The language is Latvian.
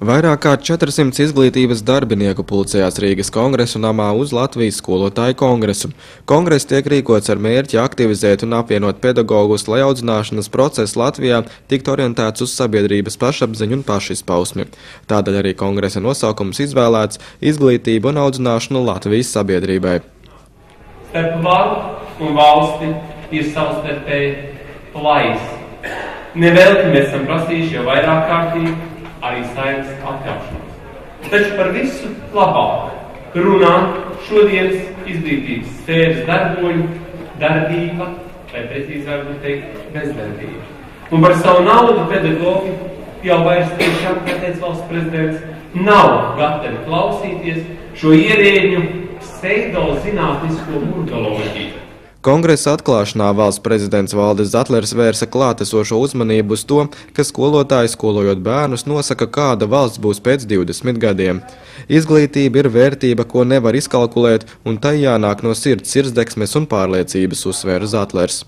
Vairāk kā 400 izglītības darbinieku pulcējās Rīgas Kongresu namā uz Latvijas skolotāju kongresu. Kongress tiek rīkots ar mērķi aktivizēt un apvienot pedagogus, lai audzināšanas process Latvijā tiktu orientēts uz sabiedrības pašapziņu un pašizpausmi. Tādēļ arī kongresa nosaukums izvēlēts Izglītība un audzināšana Latvijas sabiedrībai. Starp varu un valsti ir savstarpēji plaisa. Nevelti mēs esam prasījuši jau vairāk kārtīgi arī Saeimas atļaušanos. Taču par visu labāk runā šodienas izglītības sfēras darboņu darbība, vai precīzāk būtu teikt, bezdarbība. Un par savu naudu pedagogi jau vairs tiešām, kā teica valsts prezidents, nav gatavi klausīties šo ierēģu pseidozinātnisko murgoloģiju. Kongresa atklāšanā valsts prezidents Valdis Zatlers vērsa klātesošo uzmanību uz to, ka skolotāji, skolojot bērnus, nosaka, kāda valsts būs pēc 20 gadiem. Izglītība ir vērtība, ko nevar izkalkulēt, un tai jānāk no sirdsdegsmes un pārliecības, uzsvēra Zatlers.